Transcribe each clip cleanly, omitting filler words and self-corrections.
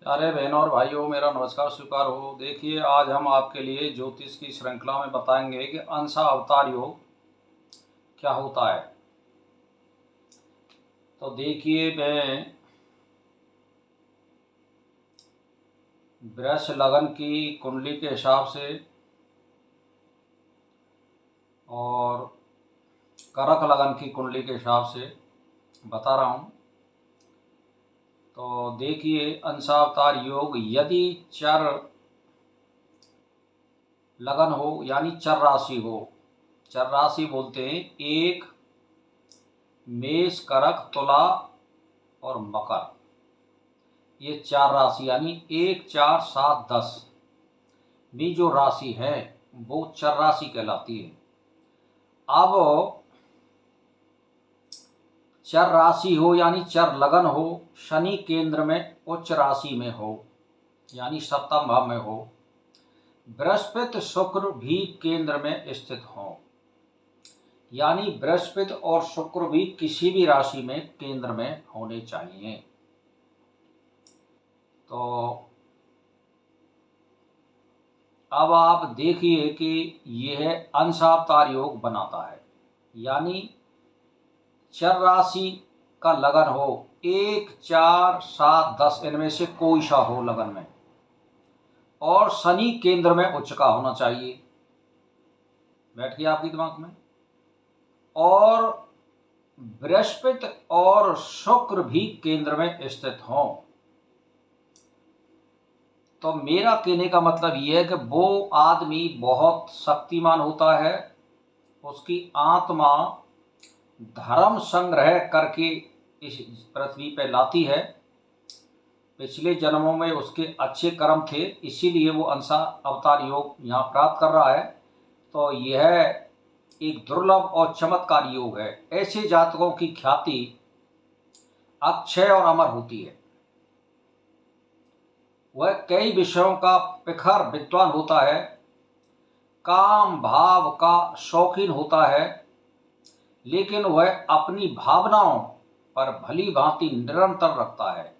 प्यारे बहनों और भाइयों, मेरा नमस्कार स्वीकार हो। देखिए, आज हम आपके लिए ज्योतिष की श्रृंखला में बताएंगे कि अंशा अवतार योग क्या होता है। तो देखिए, मैं वृष लगन की कुंडली के हिसाब से और करक लगन की कुंडली के हिसाब से बता रहा हूँ। तो देखिए, अंशा अवतार योग यदि चर लगन हो यानी चर राशि हो, चर राशि बोलते हैं एक, मेष, करक, तुला और मकर, ये चार राशि यानी 1, 4, 7, 10 भी जो राशि है वो चर राशि कहलाती है। अब चर राशि हो यानी चर लगन हो, शनि केंद्र में उच्च राशि में हो यानी सप्तम भाव में हो, बृहस्पति शुक्र भी केंद्र में स्थित हो यानी बृहस्पति और शुक्र भी किसी भी राशि में केंद्र में होने चाहिए। तो अब आप देखिए कि यह अंशावतार योग बनाता है यानी चर राशि का लगन हो 1, 4, 7, 10 इनमें से कोई सा हो लगन में, और शनि केंद्र में उच्च का होना चाहिए। बैठ गया आपके दिमाग में। और बृहस्पति और शुक्र भी केंद्र में स्थित हों। तो मेरा कहने का मतलब यह है कि वो आदमी बहुत शक्तिमान होता है, उसकी आत्मा धर्म संग्रह करके इस पृथ्वी पर लाती है। पिछले जन्मों में उसके अच्छे कर्म थे, इसीलिए वो अंशा अवतार योग यहाँ प्राप्त कर रहा है। तो यह एक दुर्लभ और चमत्कार योग है। ऐसे जातकों की ख्याति अक्षय और अमर होती है। वह कई विषयों का प्रखर विद्वान होता है, काम भाव का शौकीन होता है, लेकिन वह अपनी भावनाओं पर भली भांति निरंतर रखता है।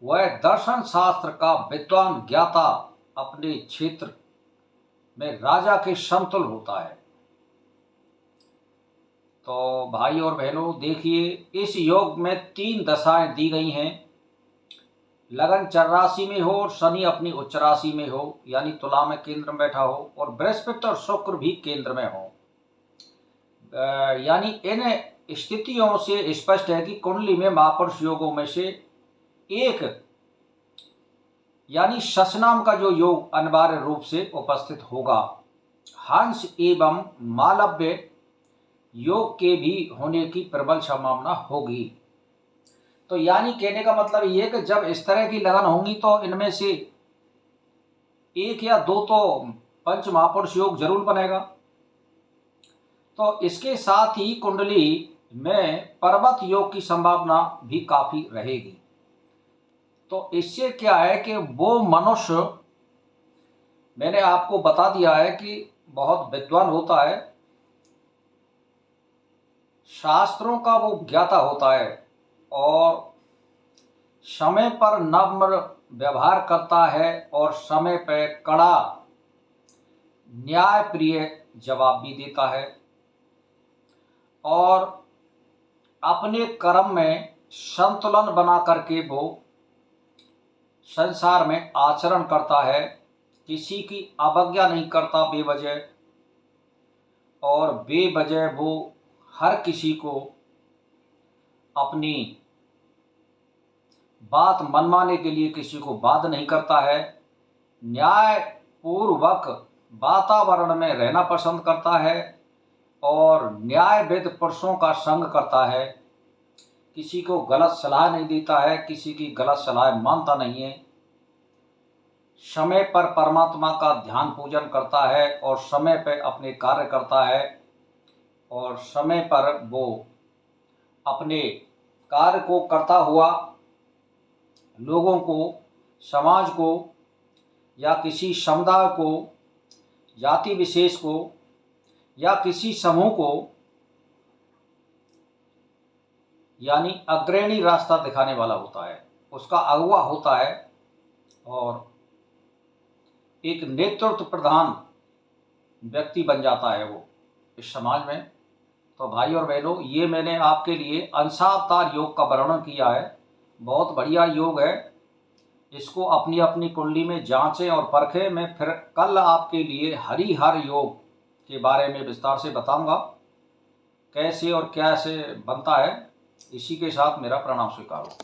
वह दर्शन शास्त्र का विद्वान ज्ञाता, अपने क्षेत्र में राजा के समतुल होता है। तो भाई और बहनों, देखिए, इस योग में 3 दशाएं दी गई हैं। लगन चर राशि में हो और शनि अपनी उच्च राशि में हो यानी तुला में केंद्र में बैठा हो, और बृहस्पति और शुक्र भी केंद्र में हो। यानी इन स्थितियों से स्पष्ट है कि कुंडली में महापुरुष योगों में से एक यानी शश नाम का जो योग अनिवार्य रूप से उपस्थित होगा। हंस एवं मालव्य योग के भी होने की प्रबल संभावना होगी। तो यानी कहने का मतलब ये कि जब इस तरह की लगन होंगी तो इनमें से एक या दो तो पंच महापुरुष योग जरूर बनेगा। तो इसके साथ ही कुंडली में पर्वत योग की संभावना भी काफी रहेगी। तो इससे क्या है कि वो मनुष्य, मैंने आपको बता दिया है कि बहुत विद्वान होता है, शास्त्रों का वो ज्ञाता होता है, और समय पर नम्र व्यवहार करता है, और समय पर कड़ा न्यायप्रिय जवाब भी देता है, और अपने कर्म में संतुलन बना करके वो संसार में आचरण करता है। किसी की अवज्ञा नहीं करता बेवजह, और बेवजह वो हर किसी को अपनी बात मनवाने के लिए किसी को बाध्य नहीं करता है। न्यायपूर्वक वातावरण में रहना पसंद करता है, और न्यायविद पुरुषों का संग करता है। किसी को गलत सलाह नहीं देता है, किसी की गलत सलाह मानता नहीं है। समय पर परमात्मा का ध्यान पूजन करता है, और समय पर अपने कार्य करता है, और समय पर वो अपने कार्य को करता हुआ लोगों को, समाज को, या किसी समुदाय को, जाति विशेष को, या किसी समूह को यानी अग्रणी रास्ता दिखाने वाला होता है। उसका अगुवा होता है और एक नेतृत्व प्रधान व्यक्ति बन जाता है वो इस समाज में। तो भाई और बहनों, ये मैंने आपके लिए अंशावतार योग का वर्णन किया है। बहुत बढ़िया योग है, इसको अपनी अपनी कुंडली में जांचें और परखें। मैं फिर कल आपके लिए हरिहर योग के बारे में विस्तार से बताऊंगा, कैसे और कैसे बनता है। इसी के साथ मेरा प्रणाम स्वीकार हो।